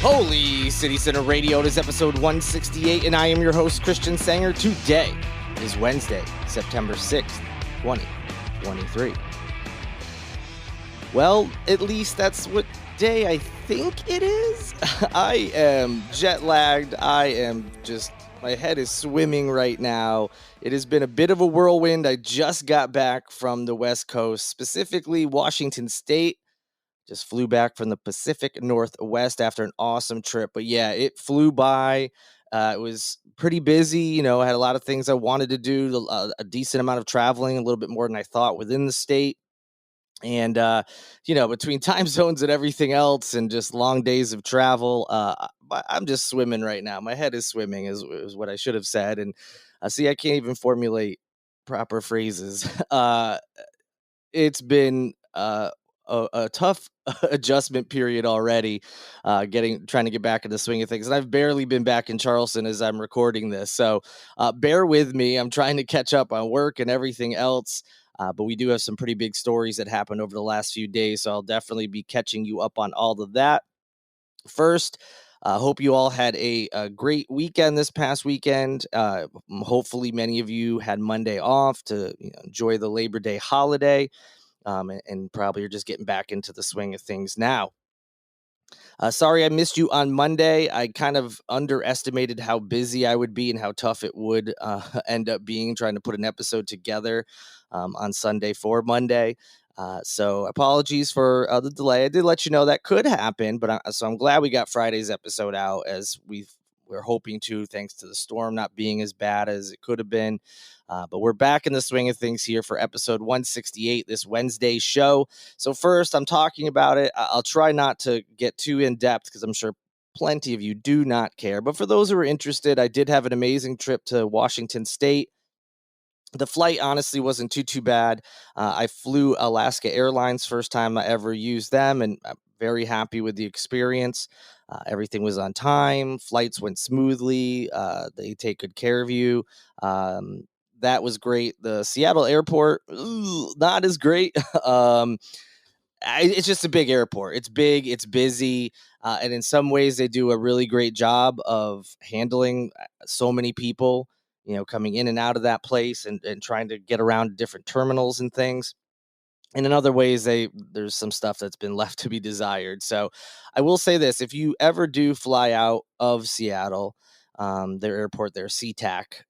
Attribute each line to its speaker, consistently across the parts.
Speaker 1: Holy City Center Radio, it is episode 168, and I am your host, Christian Sanger. Today is Wednesday, September 6th, 2023. Well, at least that's what day I think it is. I am jet lagged. My head is swimming right now. It has been a bit of a whirlwind. I just got back from the West Coast, specifically Washington State. Just flew back from the Pacific Northwest after an awesome trip. But yeah, it flew by. It was pretty busy. I had a lot of things I wanted to do, a decent amount of traveling, a little bit more than I thought within the state. And, between time zones and everything else and just long days of travel, I'm just swimming right now. My head is swimming is what I should have said. And see, I can't even formulate proper phrases. It's been a tough adjustment period already, trying to get back in the swing of things. And I've barely been back in Charleston as I'm recording this. So bear with me. I'm trying to catch up on work and everything else. But we do have some pretty big stories that happened over the last few days. So I'll definitely be catching you up on all of that. First, hope you all had a great weekend this past weekend. Hopefully, many of you had Monday off to enjoy the Labor Day holiday. And probably you're just getting back into the swing of things now. Sorry I missed you on Monday. I kind of underestimated how busy I would be and how tough it would end up being trying to put an episode together on Sunday for Monday. So apologies for the delay. I did let you know that could happen, but so I'm glad we got Friday's episode out as we're hoping to, thanks to the storm not being as bad as it could have been. But we're back in the swing of things here for episode 168, this Wednesday show. So first, I'm talking about it. I'll try not to get too in depth because I'm sure plenty of you do not care. But for those who are interested, I did have an amazing trip to Washington State. The flight honestly wasn't too bad. I flew Alaska Airlines, first time I ever used them, and I'm very happy with the experience. Everything was on time. Flights went smoothly. They take good care of you. That was great. The Seattle airport, not as great. It's just a big airport. It's big, it's busy, and in some ways they do a really great job of handling so many people, coming in and out of that place and trying to get around different terminals and things. And in other ways, there's some stuff that's been left to be desired. So I will say this, if you ever do fly out of Seattle, their airport there, SeaTac,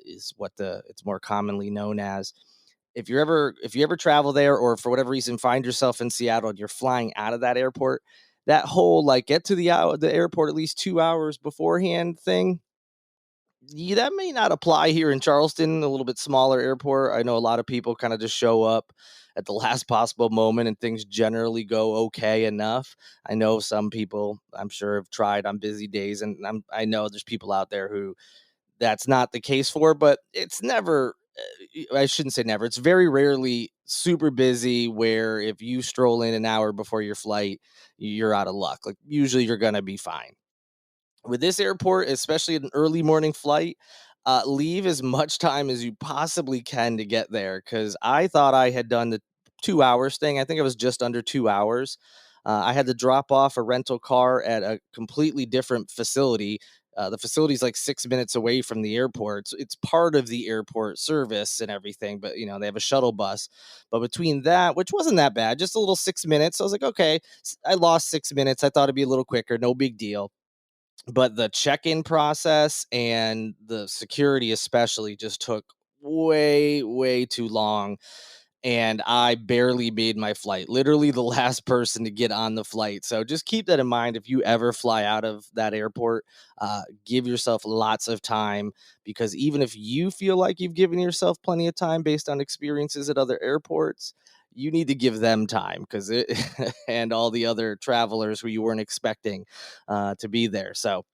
Speaker 1: is what it's more commonly known as. If you ever travel there or for whatever reason find yourself in Seattle and you're flying out of that airport, that whole get to the airport at least 2 hours beforehand thing, that may not apply here in Charleston, a little bit smaller airport. I know a lot of people kind of just show up at the last possible moment and things generally go okay enough. I know some people, I'm sure, have tried on busy days, and I know there's people out there who that's not the case for, but it's never, I shouldn't say never, it's very rarely super busy where if you stroll in an hour before your flight, you're out of luck. Like usually you're going to be fine. With this airport, especially an early morning flight, leave as much time as you possibly can to get there. Because I thought I had done the 2 hours thing. I think it was just under 2 hours. I had to drop off a rental car at a completely different facility. The facility is like 6 minutes away from the airport. So it's part of the airport service and everything, but they have a shuttle bus. But between that, which wasn't that bad, just a little 6 minutes. I was like, okay, I lost 6 minutes. I thought it'd be a little quicker, no big deal. But the check-in process and the security especially just took way too long, and I barely made my flight. Literally the last person to get on the flight. So just keep that in mind if you ever fly out of that airport. Give yourself lots of time, because even if you feel like you've given yourself plenty of time based on experiences at other airports, you need to give them time, because it and all the other travelers who you weren't expecting to be there. So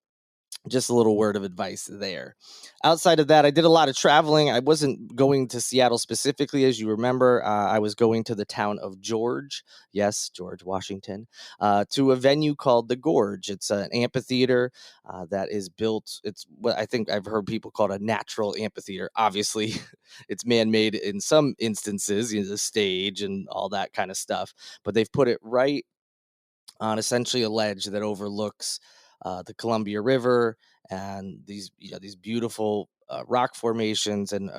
Speaker 1: just a little word of advice there. Outside of that, I did a lot of traveling. I wasn't going to Seattle specifically, as you remember. I was going to the town of George, yes, George Washington, to a venue called the Gorge. It's an amphitheater that is built. It's what I think I've heard people call it, a natural amphitheater. Obviously, it's man-made in some instances, the stage and all that kind of stuff. But they've put it right on essentially a ledge that overlooks the Columbia River and these beautiful rock formations and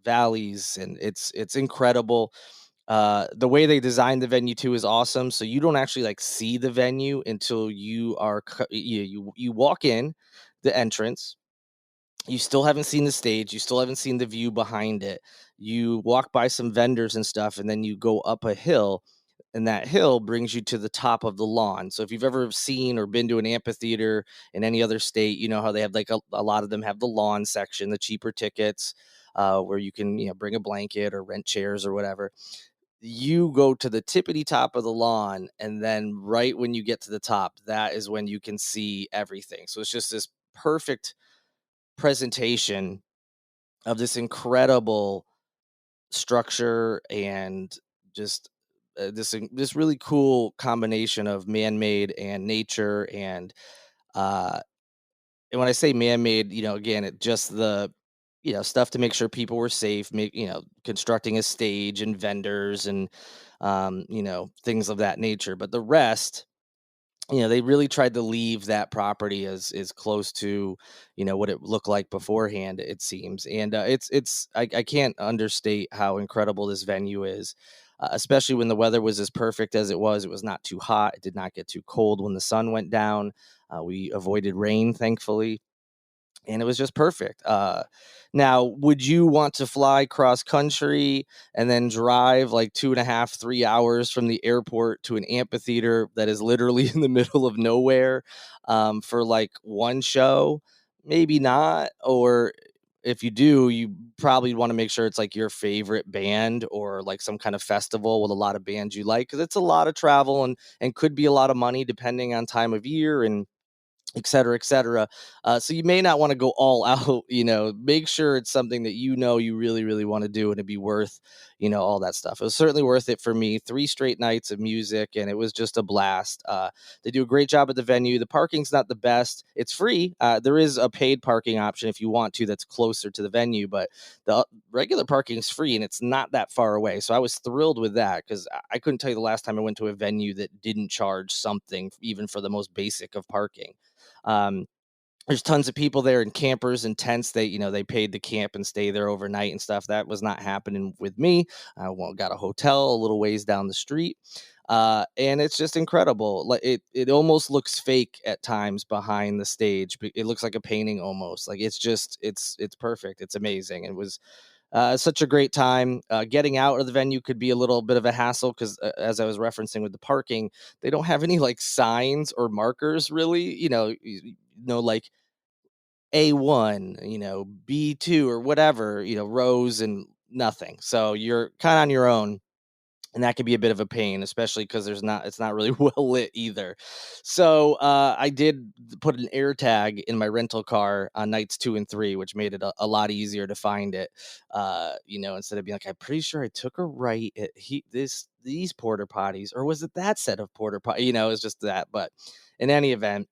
Speaker 1: valleys, and it's incredible. The way they designed the venue too is awesome. So you don't actually like see the venue until you walk in the entrance. You still haven't seen the stage, you still haven't seen the view behind it. You walk by some vendors and stuff, and then you go up a hill, and that hill brings you to the top of the lawn. So if you've ever seen or been to an amphitheater in any other state, you know how they have like a lot of them have the lawn section, the cheaper tickets, where you can bring a blanket or rent chairs or whatever. You go to the tippity top of the lawn, and then right when you get to the top, that is when you can see everything. So it's just this perfect presentation of this incredible structure and just this really cool combination of man-made and nature. And when I say man-made, again, it just the stuff to make sure people were safe, constructing a stage and vendors and things of that nature. But the rest, they really tried to leave that property as close to, what it looked like beforehand, it seems. And I can't understate how incredible this venue is, especially when the weather was as perfect as it was. It was not too hot. It did not get too cold when the sun went down. We avoided rain, thankfully, and it was just perfect. Now, would you want to fly cross country and then drive like 2.5, 3 hours from the airport to an amphitheater that is literally in the middle of nowhere for like one show? Maybe not. Or if you do, you probably want to make sure it's like your favorite band or like some kind of festival with a lot of bands you like, because it's a lot of travel and could be a lot of money depending on time of year and et cetera, et cetera. So you may not want to go all out, make sure it's something that you really, really want to do and it'd be worth, all that stuff. It was certainly worth it for me. 3 straight nights of music, and it was just a blast. They do a great job at the venue. The parking's not the best. It's free. There is a paid parking option if you want to, that's closer to the venue, but the regular parking is free and it's not that far away. So I was thrilled with that because I couldn't tell you the last time I went to a venue that didn't charge something, even for the most basic of parking. Um, there's tons of people there in campers and tents. They paid to camp and stay there overnight and stuff. That was not happening with me. I got a hotel a little ways down the street. And it's just incredible. Like it almost looks fake at times behind the stage. It looks like a painting almost. Like it's perfect. It's amazing. It was such a great time. Getting out of the venue could be a little bit of a hassle because, as I was referencing with the parking, they don't have any like signs or markers really. Like A1, B2 or whatever, rows and nothing. So you're kind of on your own, and that could be a bit of a pain, especially because it's not really well lit either. So I did put an air tag in my rental car on nights 2 and 3, which made it a lot easier to find it. Instead of being like, I'm pretty sure I took a right at these porter potties, or was it that set of porter potties? It's just that. But in any event,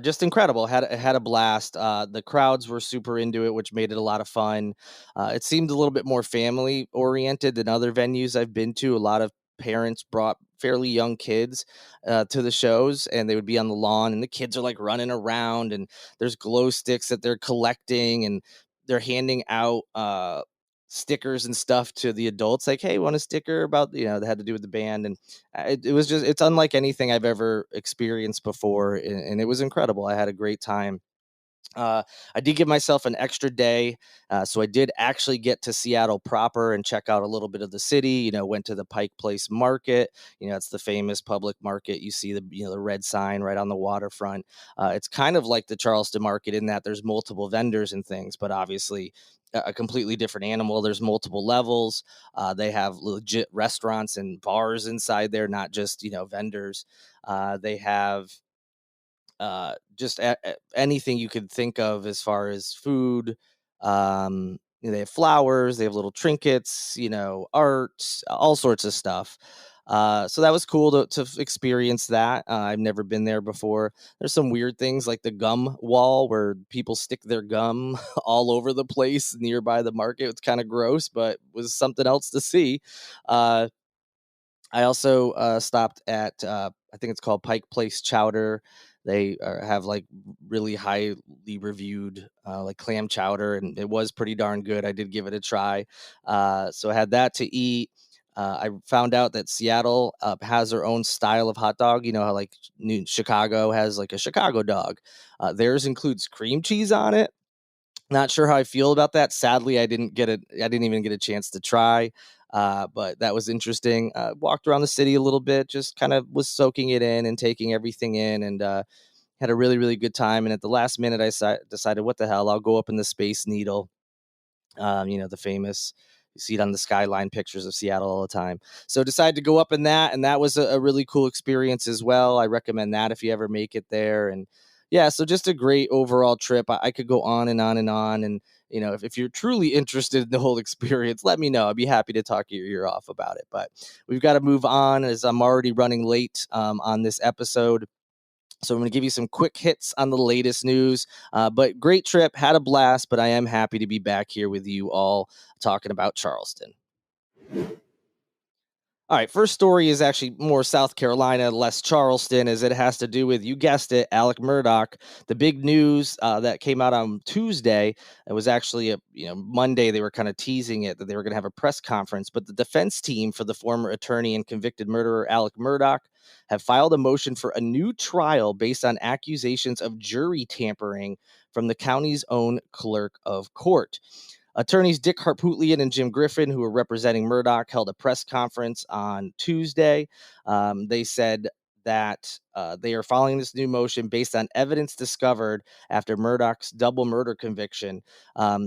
Speaker 1: just incredible. Had a blast. The crowds were super into it, which made it a lot of fun. It seemed a little bit more family oriented than other venues I've been to. A lot of parents brought fairly young kids to the shows, and they would be on the lawn, and the kids are like running around, and there's glow sticks that they're collecting, and they're handing out stickers and stuff to the adults, like, "Hey, want a sticker about that had to do with the band?" And it was just it's unlike anything I've ever experienced before, and it was incredible. I had a great time. I did give myself an extra day, so I did actually get to Seattle proper and check out a little bit of the city. Went to the Pike Place Market. It's the famous public market. You see the red sign right on the waterfront. It's kind of like the Charleston Market in that there's multiple vendors and things, but obviously a completely different animal. There's multiple levels. They have legit restaurants and bars inside there, not just vendors. They have just anything you could think of as far as food. They have flowers, they have little trinkets, art, all sorts of stuff. So that was cool to experience that. I've never been there before. There's some weird things like the gum wall where people stick their gum all over the place nearby the market. It's kind of gross, but was something else to see. Uh, I also stopped at I think it's called Pike Place Chowder. They have like really highly reviewed like clam chowder, and it was pretty darn good. I did give it a try, so I had that to eat. I found out that Seattle has their own style of hot dog. You know how like Chicago has like a Chicago dog. Theirs includes cream cheese on it. Not sure how I feel about that. Sadly, I didn't get it. I didn't even get a chance to try. But that was interesting. Walked around the city a little bit, just kind of was soaking it in and taking everything in, and had a really, really good time. And at the last minute, decided, what the hell? I'll go up in the Space Needle, the famous, you see it on the skyline pictures of Seattle all the time. So decided to go up in that, and that was a really cool experience as well. I recommend that if you ever make it there. And yeah, so just a great overall trip. I could go on and on and on. And if you're truly interested in the whole experience, let me know. I'd be happy to talk your ear off about it. But we've got to move on, as I'm already running late on this episode. So I'm going to give you some quick hits on the latest news. But great trip, had a blast, but I am happy to be back here with you all talking about Charleston. All right, first story is actually more South Carolina, less Charleston, as it has to do with, you guessed it, Alec Murdaugh. The big news that came out on Tuesday, it was actually Monday. They were kind of teasing it that they were going to have a press conference, but the defense team for the former attorney and convicted murderer Alec Murdaugh have filed a motion for a new trial based on accusations of jury tampering from the county's own clerk of court. Attorneys Dick Harpootlian and Jim Griffin, who were representing Murdaugh, held a press conference on Tuesday. They said that they are following this new motion based on evidence discovered after Murdaugh's double murder conviction.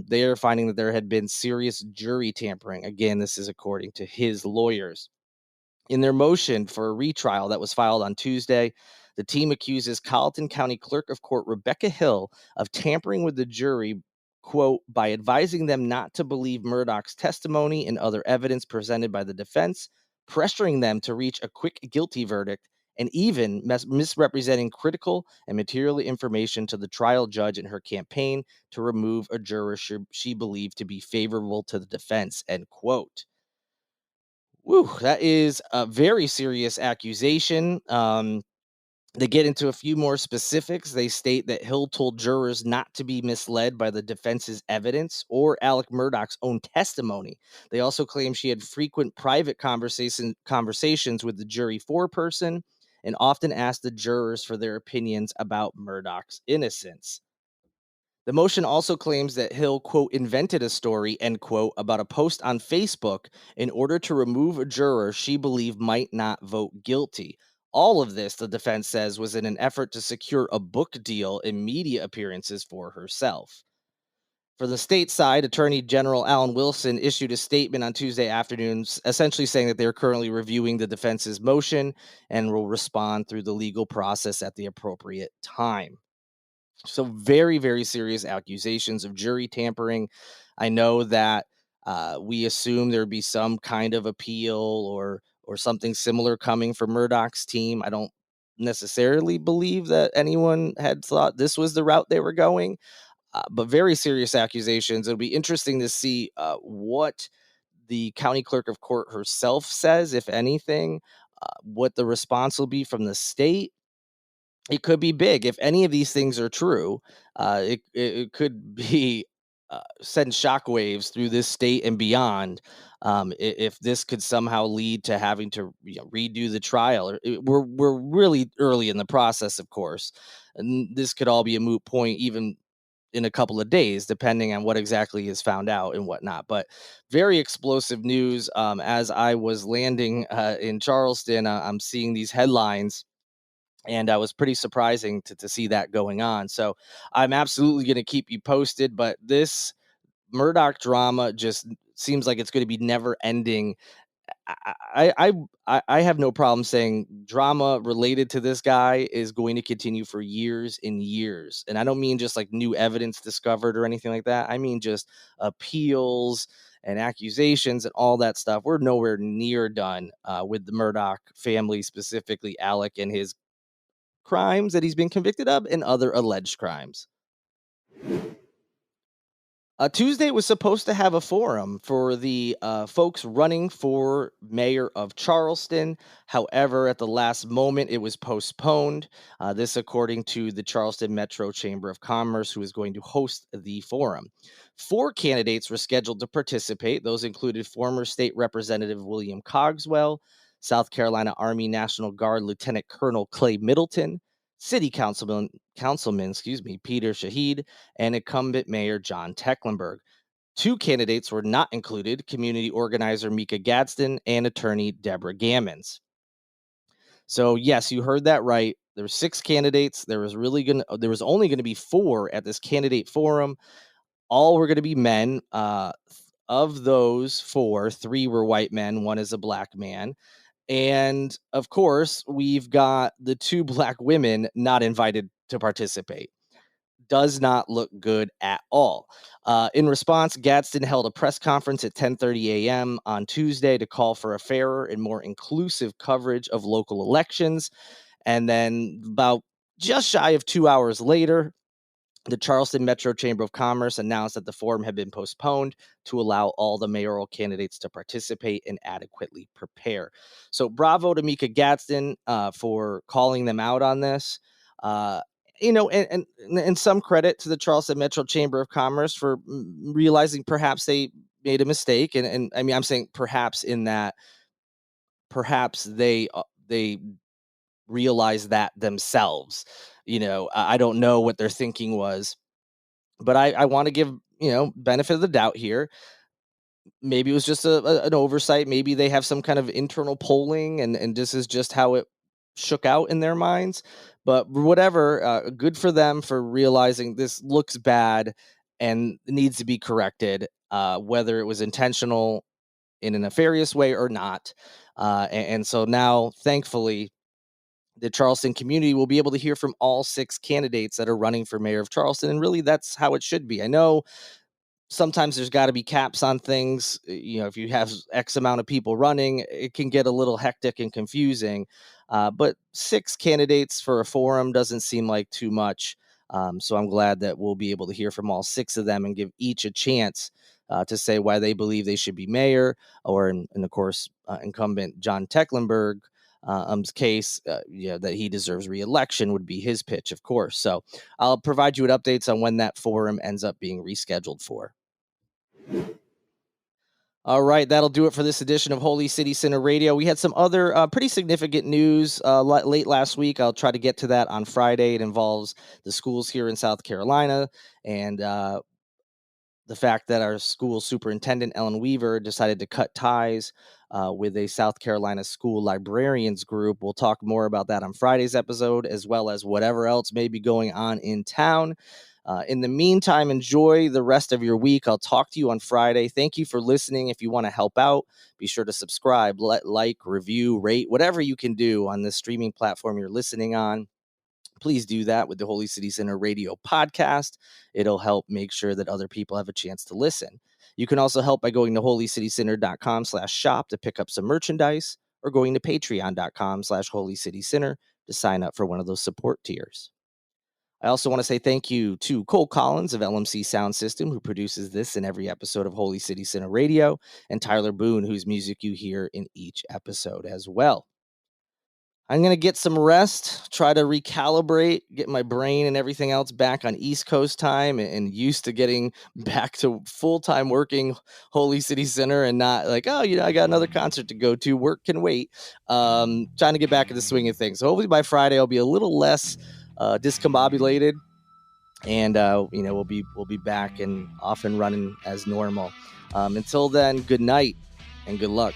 Speaker 1: They are finding that there had been serious jury tampering. Again, this is according to his lawyers. In their motion for a retrial that was filed on Tuesday, the team accuses Colleton County Clerk of Court Rebecca Hill of tampering with the jury, quote, by advising them not to believe Murdaugh's testimony and other evidence presented by the defense, pressuring them to reach a quick guilty verdict, and even misrepresenting critical and material information to the trial judge in her campaign to remove a juror she believed to be favorable to the defense, end quote. Woo, that is a very serious accusation. They get into a few more specifics. They state that Hill told jurors not to be misled by the defense's evidence or Alec Murdaugh's own testimony. They also claim she had frequent private conversations with the jury foreperson and often asked the jurors for their opinions about Murdaugh's innocence. The motion also claims that Hill, quote, invented a story, end quote, about a post on Facebook in order to remove a juror she believed might not vote guilty. All of this, the defense says, was in an effort to secure a book deal and media appearances for herself. For the state side, Attorney General Alan Wilson issued a statement on Tuesday afternoon, essentially saying that they're currently reviewing the defense's motion and will respond through the legal process at the appropriate time. So very, very serious accusations of jury tampering. I know that we assume there'd be some kind of appeal or something similar coming from Murdaugh's team. I don't necessarily believe that anyone had thought this was the route they were going, but very serious accusations. It'll be interesting to see what the county clerk of court herself says, if anything, what the response will be from the state. It could be big if any of these things are true. It could be send shockwaves through this state and beyond. If this could somehow lead to having to redo the trial, we're really early in the process, of course, and this could all be a moot point even in a couple of days, depending on what exactly is found out and whatnot. But very explosive news. As I was landing in Charleston, I'm seeing these headlines, and I was pretty surprising to see that going on. So I'm absolutely going to keep you posted. But this Murdaugh drama just seems like it's going to be never ending. I have no problem saying drama related to this guy is going to continue for years and years. And I don't mean just like new evidence discovered or anything like that. I mean just appeals and accusations and all that stuff. We're nowhere near done with the Murdaugh family, specifically Alec and his crimes that he's been convicted of and other alleged crimes. Tuesday was supposed to have a forum for the folks running for mayor of Charleston. However, at the last moment, it was postponed. This, according to the Charleston Metro Chamber of Commerce, who is going to host the forum. 4 candidates were scheduled to participate. Those included former State Representative William Cogswell, South Carolina Army National Guard Lieutenant Colonel Clay Middleton, City Councilman, Peter Shahid, and incumbent Mayor John Tecklenburg. 2 candidates were not included: community organizer Mika Gadsden and attorney Deborah Gammons. So yes, you heard that right. There were 6 candidates. There was only going to be 4 at this candidate forum. All were going to be men. Of those 4, 3 were white men, 1 is a black man. And of course, we've got the 2 black women not invited to participate. Does not look good at all. In response, Gadsden held a press conference at 10:30 a.m. on Tuesday to call for a fairer and more inclusive coverage of local elections. And then about just shy of 2 hours later, the Charleston Metro Chamber of Commerce announced that the forum had been postponed to allow all the mayoral candidates to participate and adequately prepare. So bravo to Mika Gadsden for calling them out on this. And some credit to the Charleston Metro Chamber of Commerce for realizing perhaps they made a mistake. And I mean, I'm saying perhaps in that perhaps they realized that themselves. I don't know what their thinking was, but I want to give benefit of the doubt here. Maybe it was just an oversight. Maybe they have some kind of internal polling, and this is just how it shook out in their minds. But whatever, good for them for realizing this looks bad and needs to be corrected, whether it was intentional in a nefarious way or not. And so now, thankfully, the Charleston community will be able to hear from all 6 candidates that are running for mayor of Charleston. And really, that's how it should be. I know sometimes there's got to be caps on things. If you have X amount of people running, it can get a little hectic and confusing. But 6 candidates for a forum doesn't seem like too much. So I'm glad that we'll be able to hear from all 6 of them and give each a chance to say why they believe they should be mayor, or, and of course, incumbent John Tecklenburg. Case, that he deserves re-election would be his pitch, of course. So I'll provide you with updates on when that forum ends up being rescheduled for. All right, that'll do it for this edition of Holy City Center Radio. We had some other pretty significant news late last week. I'll try to get to that on Friday. It involves the schools here in South Carolina and the fact that our school superintendent, Ellen Weaver, decided to cut ties with a South Carolina school librarians group. We'll talk more about that on Friday's episode, as well as whatever else may be going on in town. In the meantime, enjoy the rest of your week. I'll talk to you on Friday. Thank you for listening. If you want to help out, be sure to subscribe, like, review, rate, whatever you can do on this streaming platform you're listening on. Please do that with the Holy City Center Radio podcast. It'll help make sure that other people have a chance to listen. You can also help by going to holycitycenter.com/shop to pick up some merchandise, or going to patreon.com/holycitycenter to sign up for one of those support tiers. I also want to say thank you to Cole Collins of LMC Sound System, who produces this in every episode of Holy City Center Radio, and Tyler Boone, whose music you hear in each episode as well. I'm going to get some rest, try to recalibrate, get my brain and everything else back on East Coast time and used to getting back to full-time working Holy City Center and not like, I got another concert to go to. Work can wait. Trying to get back in the swing of things. So hopefully by Friday, I'll be a little less discombobulated, and we'll be back and off and running as normal. Until then, good night and good luck.